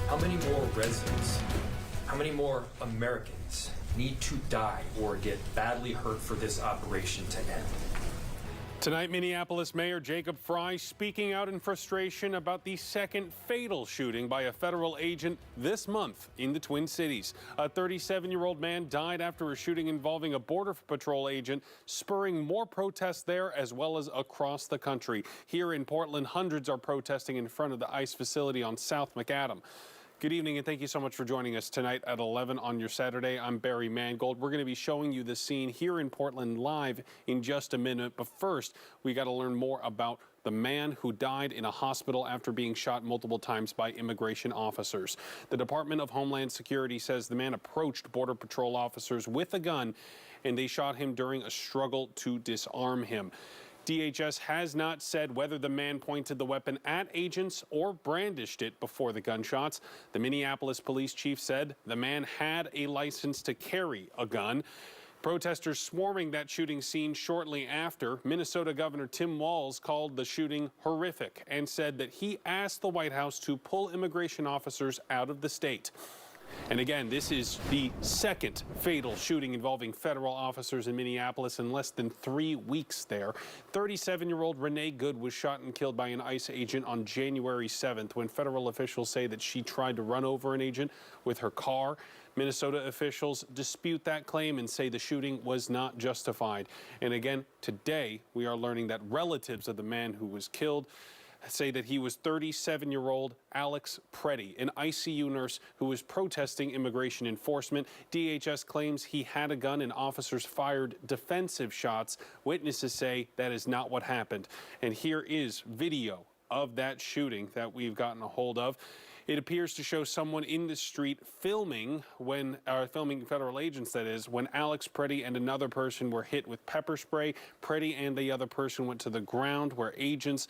How many more residents, how many more Americans need to die or get badly hurt for this operation to end? Tonight, Minneapolis Mayor Jacob Frey speaking out in frustration about the second fatal shooting by a federal agent this month in the Twin Cities. A 37-year-old man died after a shooting involving a Border Patrol agent, spurring more protests there as well as across the country. Here in Portland, hundreds are protesting in front of the ICE facility on South McAdam. Good evening, and thank you so much for joining us tonight at 11 on your Saturday. I'm Barry Mangold. We're going to be showing you the scene here in Portland live in just a minute. But first, we got to learn more about the man who died in a hospital after being shot multiple times by immigration officers. The Department of Homeland Security says the man approached Border Patrol officers with a gun, and they shot him during a struggle to disarm him. DHS has not said whether the man pointed the weapon at agents or brandished it before the gunshots. The Minneapolis police chief said the man had a license to carry a gun. Protesters swarming that shooting scene shortly after. Minnesota Governor Tim Walz called the shooting horrific and said that he asked the White House to pull immigration officers out of the state. And again, this is the second fatal shooting involving federal officers in Minneapolis in less than 3 weeks there. 37-year-old Renee Good was shot and killed by an ICE agent on January 7th when federal officials say that she tried to run over an agent with her car. Minnesota officials dispute that claim and say the shooting was not justified. And again, today we are learning that relatives of the man who was killed say that he was 37-year-old Alex Pretti, an ICU nurse who was protesting immigration enforcement. DHS claims he had a gun and officers fired defensive shots. Witnesses say that is not what happened. And here is video of that shooting that we've gotten a hold of. It appears to show someone in the street filming federal agents, that is, when Alex Pretti and another person were hit with pepper spray. Pretti and the other person went to the ground where agents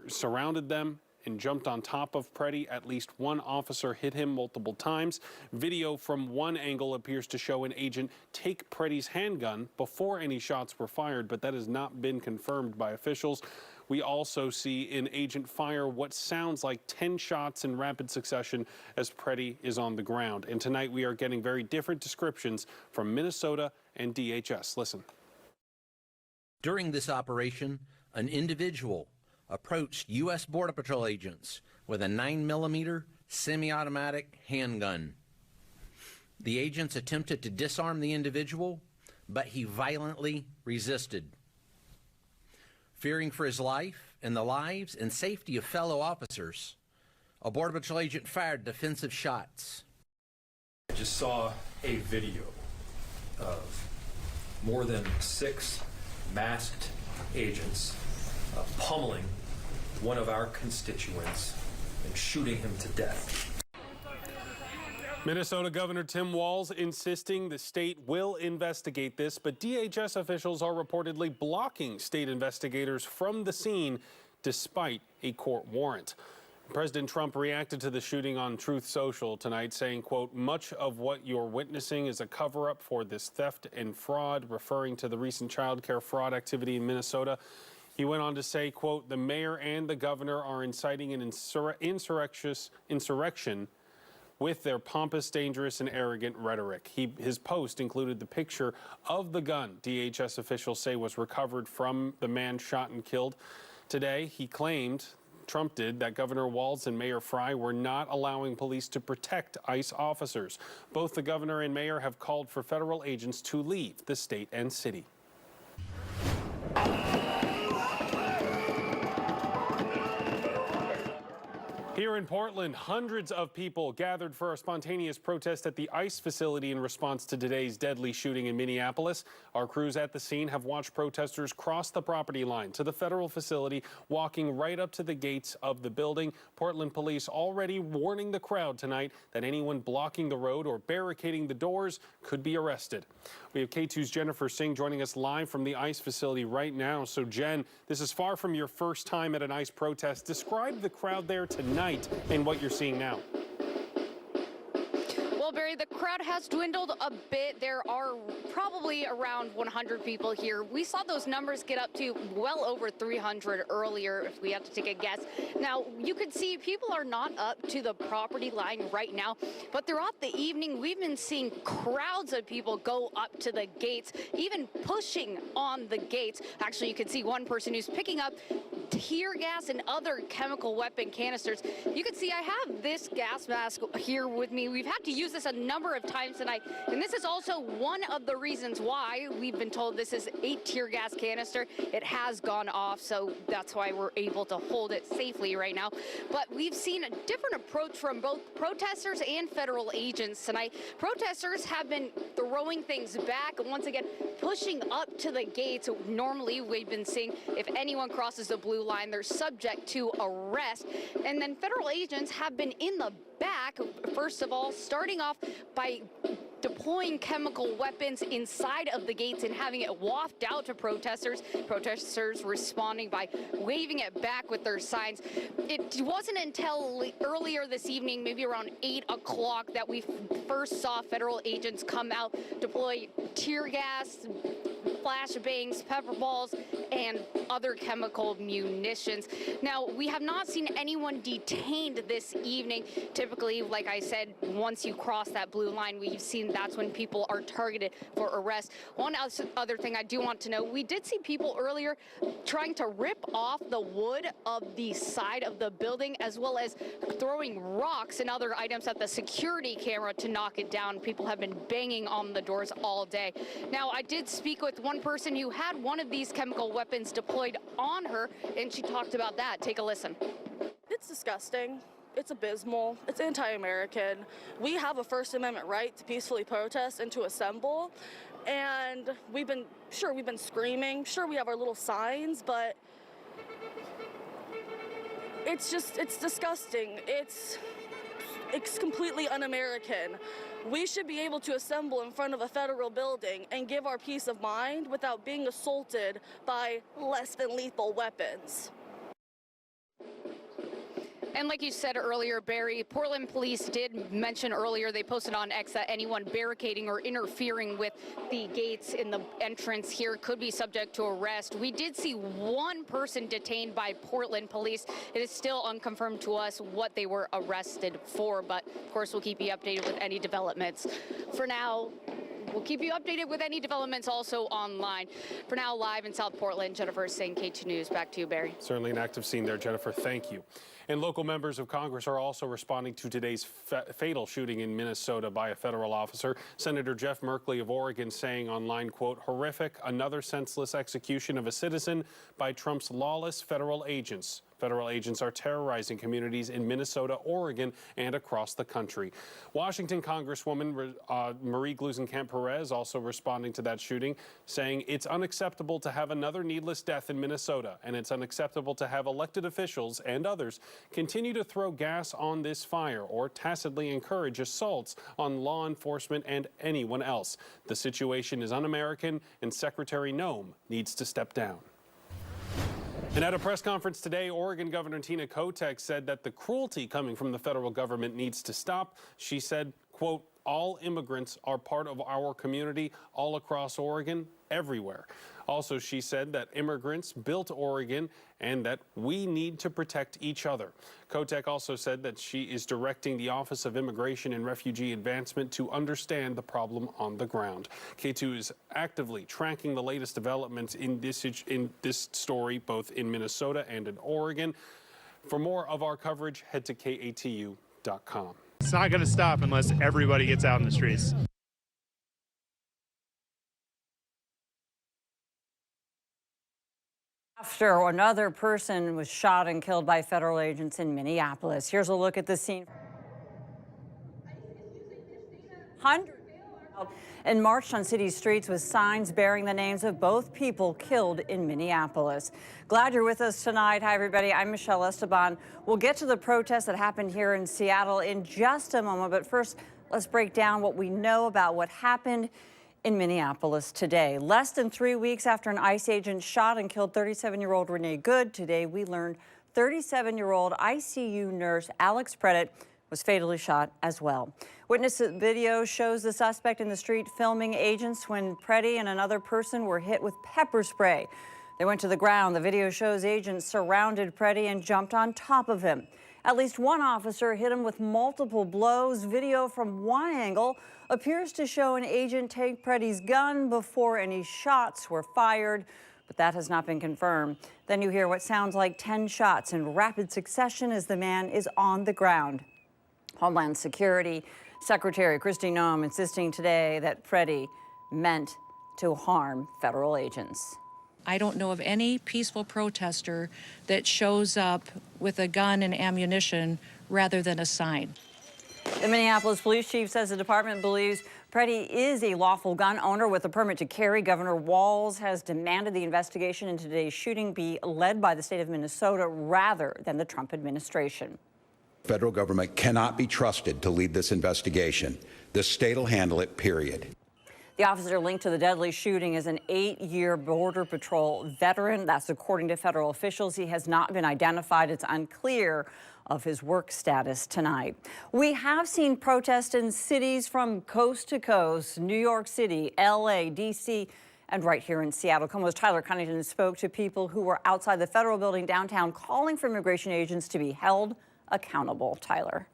surrounded them and jumped on top of Pretti. At least one officer hit him multiple times. Video from one angle appears to show an agent take Pretti's handgun before any shots were fired, but that has not been confirmed by officials. We also see an agent fire what sounds like 10 shots in rapid succession as Pretti is on the ground. And tonight we are getting very different descriptions from Minnesota and DHS. Listen. During this operation, an individual approached U.S. Border Patrol agents with a 9mm semi-automatic handgun. The agents attempted to disarm the individual, but he violently resisted. Fearing for his life and the lives and safety of fellow officers, a Border Patrol agent fired defensive shots. I just saw a video of more than 6 masked agents pummeling one of our constituents and shooting him to death. Minnesota Governor Tim Walz insisting the state will investigate this, but DHS officials are reportedly blocking state investigators from the scene despite a court warrant. President Trump reacted to the shooting on Truth Social tonight, saying, quote, "Much of what you're witnessing is a cover-up for this theft and fraud," referring to the recent child care fraud activity in Minnesota. He went on to say, quote, "The mayor and the governor are inciting an insurrection with their pompous, dangerous, and arrogant rhetoric." His post included the picture of the gun DHS officials say was recovered from the man shot and killed. Today, he claimed, Trump did, that Governor Walz and Mayor Frey were not allowing police to protect ICE officers. Both the governor and mayor have called for federal agents to leave the state and city. Here in Portland, hundreds of people gathered for a spontaneous protest at the ICE facility in response to today's deadly shooting in Minneapolis. Our crews at the scene have watched protesters cross the property line to the federal facility, walking right up to the gates of the building. Portland police already warning the crowd tonight that anyone blocking the road or barricading the doors could be arrested. We have K2's Jennifer Singh joining us live from the ICE facility right now. So, Jen, this is far from your first time at an ICE protest. Describe the crowd there tonight and what you're seeing now. Well, Barry, the crowd has dwindled a bit. There are probably around 100 people here. We saw those numbers get up to well over 300 earlier, if we have to take a guess. Now, you can see people are not up to the property line right now, but throughout the evening, we've been seeing crowds of people go up to the gates, even pushing on the gates. Actually, you can see one person who's picking up tear gas and other chemical weapon canisters. You can see I have this gas mask here with me. We've had to use this a number of times tonight, and this is also one of the reasons why we've been told this is a tear gas canister. It has gone off, so that's why we're able to hold it safely right now. But we've seen a different approach from both protesters and federal agents tonight. Protesters have been throwing things back, once again pushing up to the gates. Normally, we've been seeing if anyone crosses the blue line, they're subject to arrest. And then federal agents have been in the back, first of all, starting off by deploying chemical weapons inside of the gates and having it waft out to protesters. Protesters responding by waving it back with their signs. It wasn't until earlier this evening, maybe around 8 o'clock, that we first saw federal agents come out, deploy tear gas, flashbangs, pepper balls, and other chemical munitions. Now, we have not seen anyone detained this evening. Typically, like I said, once you cross that blue line, we've seen that's when people are targeted for arrest. One other thing I do want to know, we did see people earlier trying to rip off the wood of the side of the building, as well as throwing rocks and other items at the security camera to knock it down. People have been banging on the doors all day. Now, I did speak with one person who had one of these chemical weapons deployed on her, and she talked about that. Take a listen. It's disgusting. It's abysmal. It's anti-American. We have a First Amendment right to peacefully protest and to assemble. And we've been screaming. Sure, we have our little signs, but it's disgusting. It's completely un-American. We should be able to assemble in front of a federal building and give our peace of mind without being assaulted by less than lethal weapons. And like you said earlier, Barry, Portland police did mention earlier, they posted on X that anyone barricading or interfering with the gates in the entrance here could be subject to arrest. We did see one person detained by Portland police. It is still unconfirmed to us what they were arrested for, but of course we'll keep you updated with any developments. For now, we'll keep you updated with any developments also online. For now, live in South Portland, Jennifer St, K2 News. Back to you, Barry. Certainly an active scene there, Jennifer. Thank you. And local members of Congress are also responding to today's fatal shooting in Minnesota by a federal officer. Senator Jeff Merkley of Oregon saying online, quote, "Horrific, another senseless execution of a citizen by Trump's lawless federal agents. Federal agents are terrorizing communities in Minnesota, Oregon, and across the country." Washington Congresswoman Marie Gluesenkamp-Perez also responding to that shooting, saying it's unacceptable to have another needless death in Minnesota, and it's unacceptable to have elected officials and others continue to throw gas on this fire or tacitly encourage assaults on law enforcement and anyone else. The situation is un-American, and Secretary Noem needs to step down. And at a press conference today, Oregon Governor Tina Kotek said that the cruelty coming from the federal government needs to stop. She said, quote, "All immigrants are part of our community all across Oregon, everywhere." Also, she said that immigrants built Oregon and that we need to protect each other. Kotek also said that she is directing the Office of Immigration and Refugee Advancement to understand the problem on the ground. K2 is actively tracking the latest developments in this story, both in Minnesota and in Oregon. For more of our coverage, head to KATU.com. It's not going to stop unless everybody gets out in the streets. After another person was shot and killed by federal agents in Minneapolis. Here's a look at the scene. Hundreds and marched on city streets with signs bearing the names of both people killed in Minneapolis. Glad you're with us tonight. Hi, everybody. I'm Michelle Esteban. We'll get to the protest that happened here in Seattle in just a moment. But first, let's break down what we know about what happened in Minneapolis today. Less than 3 weeks after an ICE agent shot and killed 37-year-old Renee Good, today we learned 37-year-old ICU nurse Alex Pretti was fatally shot as well. Witness video shows the suspect in the street filming agents when Pretti and another person were hit with pepper spray. They went to the ground. The video shows agents surrounded Pretti and jumped on top of him. At least one officer hit him with multiple blows. Video from one angle appears to show an agent take Pretti's gun before any shots were fired, but that has not been confirmed. Then you hear what sounds like 10 shots in rapid succession as the man is on the ground. Homeland Security Secretary Kristi Noem insisting today that Pretti meant to harm federal agents. I don't know of any peaceful protester that shows up with a gun and ammunition rather than a sign. The Minneapolis police chief says the department believes Pretti is a lawful gun owner with a permit to carry. Governor Walz has demanded the investigation into today's shooting be led by the state of Minnesota rather than the Trump administration. Federal government cannot be trusted to lead this investigation. The state will handle it, period. The officer linked to the deadly shooting is an 8-year Border Patrol veteran. That's according to federal officials. He has not been identified. It's unclear of his work status tonight. We have seen protests in cities from coast to coast, New York City, LA, DC, and right here in Seattle. KOMO's Tyler Cunnington spoke to people who were outside the federal building downtown calling for immigration agents to be held accountable. Tyler.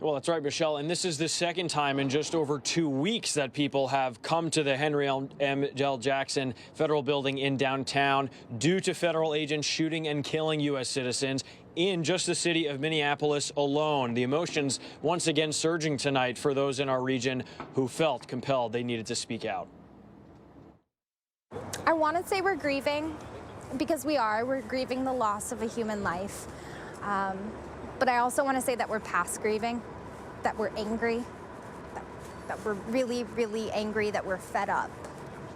Well, that's right, Michelle. And this is the second time in just over 2 weeks that people have come to the Henry L. Jackson Federal Building in downtown due to federal agents shooting and killing U.S. citizens in just the city of Minneapolis alone. The emotions once again surging tonight for those in our region who felt compelled they needed to speak out. I want to say we're grieving because we are. We're grieving the loss of a human life. But I also want to say that we're past grieving, that we're angry, that we're really, really angry, that we're fed up.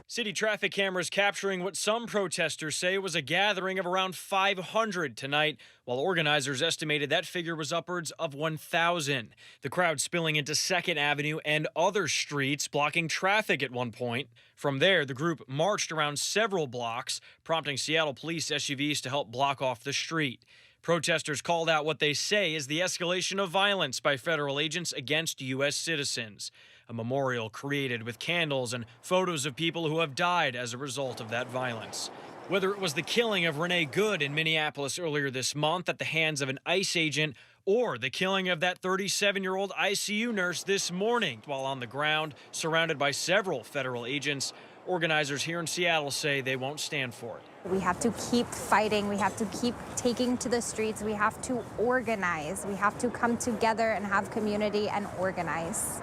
City traffic cameras capturing what some protesters say was a gathering of around 500 tonight, while organizers estimated that figure was upwards of 1,000. The crowd spilling into 2nd Avenue and other streets, blocking traffic at one point. From there, the group marched around several blocks, prompting Seattle police SUVs to help block off the street. Protesters called out what they say is the escalation of violence by federal agents against U.S. citizens. A memorial created with candles and photos of people who have died as a result of that violence. Whether it was the killing of Renee Good in Minneapolis earlier this month at the hands of an ICE agent, or the killing of that 37-year-old ICU nurse this morning while on the ground, surrounded by several federal agents, organizers here in Seattle say they won't stand for it. We have to keep fighting. We have to keep taking to the streets. We have to organize. We have to come together and have community and organize.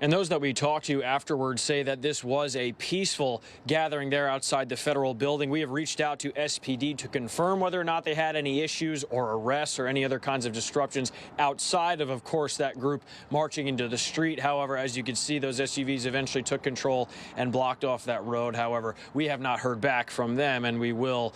And those that we talked to afterwards say that this was a peaceful gathering there outside the federal building. We have reached out to SPD to confirm whether or not they had any issues or arrests or any other kinds of disruptions outside of course, that group marching into the street. However, as you can see, those SUVs eventually took control and blocked off that road. However, we have not heard back from them, and we will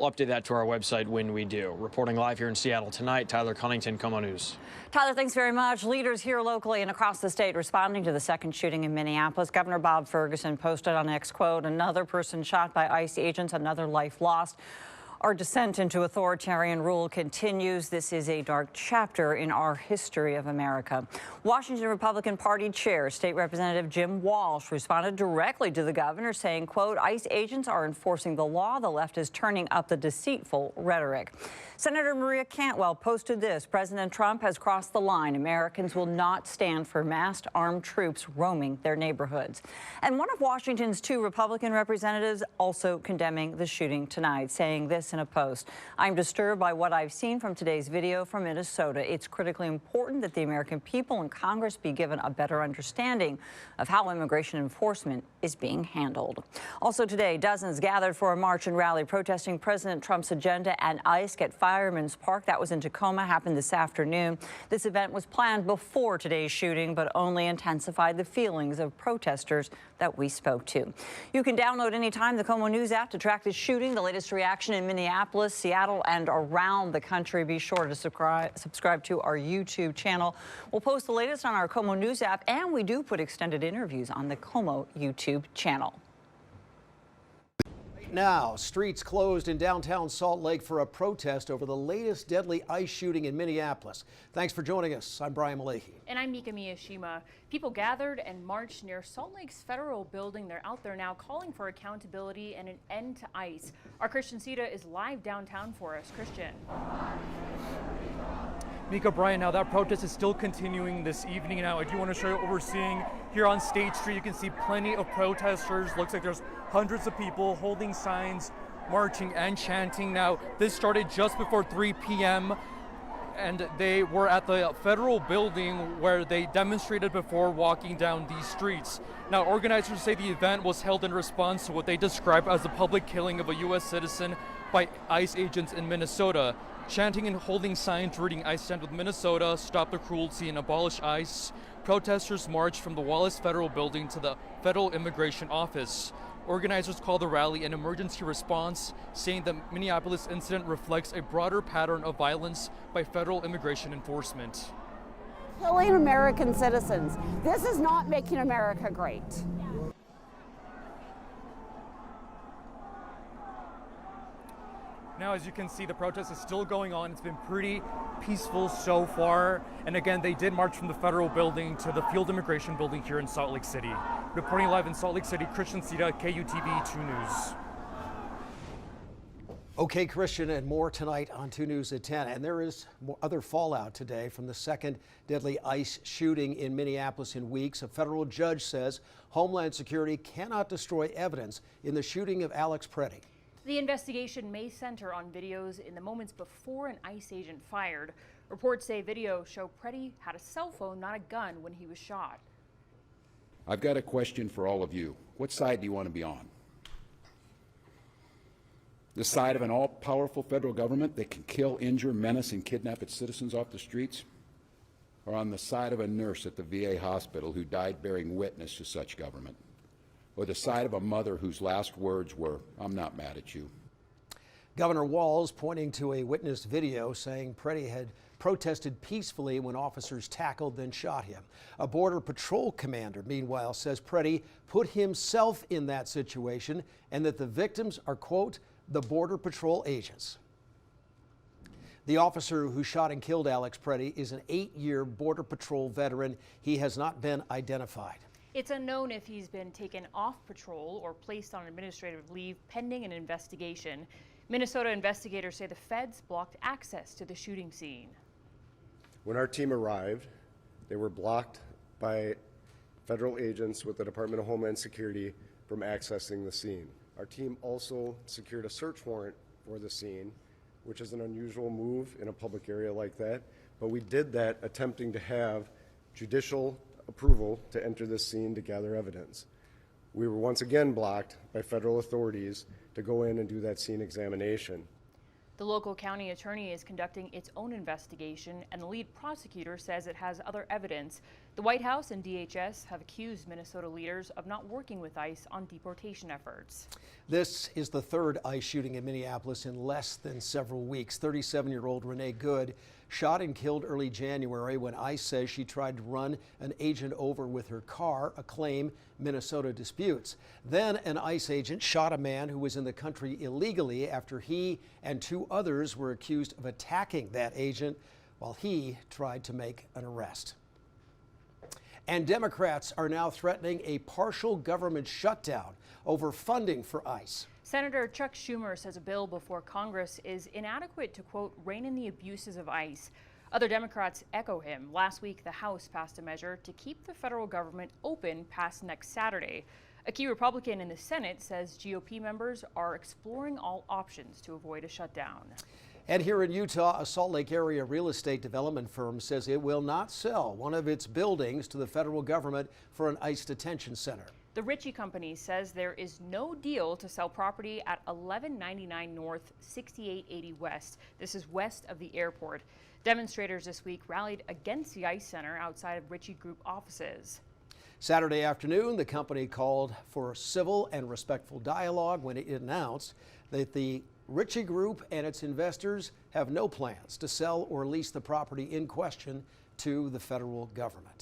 update that to our website when we do. Reporting live here in Seattle tonight, Tyler Cunnington, KOMO News. Tyler, thanks very much. Leaders here locally and across the state responding to the second shooting in Minneapolis. Governor Bob Ferguson posted on X, quote, "Another person shot by ICE agents, another life lost. Our descent into authoritarian rule continues. This is a dark chapter in our history of America." Washington Republican Party Chair, State Representative Jim Walsh, responded directly to the governor, saying, quote, "ICE agents are enforcing the law. The left is turning up the deceitful rhetoric." Senator Maria Cantwell posted this: "President Trump has crossed the line. Americans will not stand for massed armed troops roaming their neighborhoods." And one of Washington's 2 Republican representatives also condemning the shooting tonight, saying this in a post: "I'm disturbed by what I've seen from today's video from Minnesota. It's critically important that the American people and Congress be given a better understanding of how immigration enforcement is being handled." Also today, dozens gathered for a march and rally protesting President Trump's agenda at ICE at Fireman's Park. That was in Tacoma, happened this afternoon. This event was planned before today's shooting, but only intensified the feelings of protesters that we spoke to. You can download anytime the KOMO News app to track the shooting, the latest reaction in Minneapolis, Seattle, and around the country. Be sure to subscribe to our YouTube channel. We'll post the latest on our KOMO News app, and we do put extended interviews on the KOMO YouTube channel. Right now, streets closed in downtown Salt Lake for a protest over the latest deadly ICE shooting in Minneapolis. Thanks for joining us. I'm Brian Malahi. And I'm Mika Miyashima. People gathered and marched near Salt Lake's federal building. They're out there now calling for accountability and an end to ICE. Our Christian Sita is live downtown for us. Christian. Mika, Brian, now that protest is still continuing this evening. Now, I do want to show you what we're seeing here on State Street. You can see plenty of protesters. Looks like there's hundreds of people holding signs, marching and chanting. Now, this started just before 3 p.m. and they were at the federal building where they demonstrated before walking down these streets. Now, organizers say the event was held in response to what they describe as the public killing of a U.S. citizen by ICE agents in Minnesota. Chanting and holding signs reading "I stand with Minnesota, stop the cruelty and abolish ICE." Protesters marched from the Wallace Federal Building to the Federal Immigration Office. Organizers call the rally an emergency response, saying the Minneapolis incident reflects a broader pattern of violence by federal immigration enforcement. Killing American citizens. This is not making America great. Now, as you can see, the protest is still going on. It's been pretty peaceful so far. And again, they did march from the federal building to the field immigration building here in Salt Lake City. Reporting live in Salt Lake City, Christian Sita, KUTV 2 News. Okay, Christian, and more tonight on 2 News at 10. And there is other fallout today from the second deadly ICE shooting in Minneapolis in weeks. A federal judge says Homeland Security cannot destroy evidence in the shooting of Alex Pretti. The investigation may center on videos in the moments before an ICE agent fired. Reports say videos show Pretti had a cell phone, not a gun, when he was shot. I've got a question for all of you. What side do you want to be on? The side of an all-powerful federal government that can kill, injure, menace, and kidnap its citizens off the streets? Or on the side of a nurse at the VA hospital who died bearing witness to such government? Or the side of a mother whose last words were, "I'm not mad at you"? Governor Walz pointing to a witnessed video saying Pretti had protested peacefully when officers tackled, then shot him. A Border Patrol commander, meanwhile, says Pretti put himself in that situation and that the victims are, quote, the Border Patrol agents. The officer who shot and killed Alex Pretti is an 8-year Border Patrol veteran. He has not been identified. It's unknown if he's been taken off patrol or placed on administrative leave pending an investigation. Minnesota investigators say the feds blocked access to the shooting scene. When our team arrived, they were blocked by federal agents with the Department of Homeland Security from accessing the scene. Our team also secured a search warrant for the scene, which is an unusual move in a public area like that, but we did that attempting to have judicial approval to enter this scene to gather evidence. We were once again blocked by federal authorities to go in and do that scene examination. The local county attorney is conducting its own investigation, and the lead prosecutor says it has other evidence. The White House and DHS have accused Minnesota leaders of not working with ICE on deportation efforts. This is the third ICE shooting in Minneapolis in less than several weeks. 37-year-old Renee Good shot and killed early January when ICE says she tried to run an agent over with her car, a claim Minnesota disputes. Then an ICE agent shot a man who was in the country illegally after he and 2 others were accused of attacking that agent while he tried to make an arrest. And Democrats are now threatening a partial government shutdown over funding for ICE. Senator Chuck Schumer says a bill before Congress is inadequate to, quote, rein in the abuses of ICE. Other Democrats echo him. Last week, the House passed a measure to keep the federal government open past next Saturday. A key Republican in the Senate says GOP members are exploring all options to avoid a shutdown. And here in Utah, a Salt Lake area real estate development firm says it will not sell one of its buildings to the federal government for an ICE detention center. The Ritchie Company says there is no deal to sell property at 1199 North, 6880 West. This is west of the airport. Demonstrators this week rallied against the ICE center outside of Ritchie Group offices. Saturday afternoon, the company called for civil and respectful dialogue when it announced that the Ritchie Group and its investors have no plans to sell or lease the property in question to the federal government.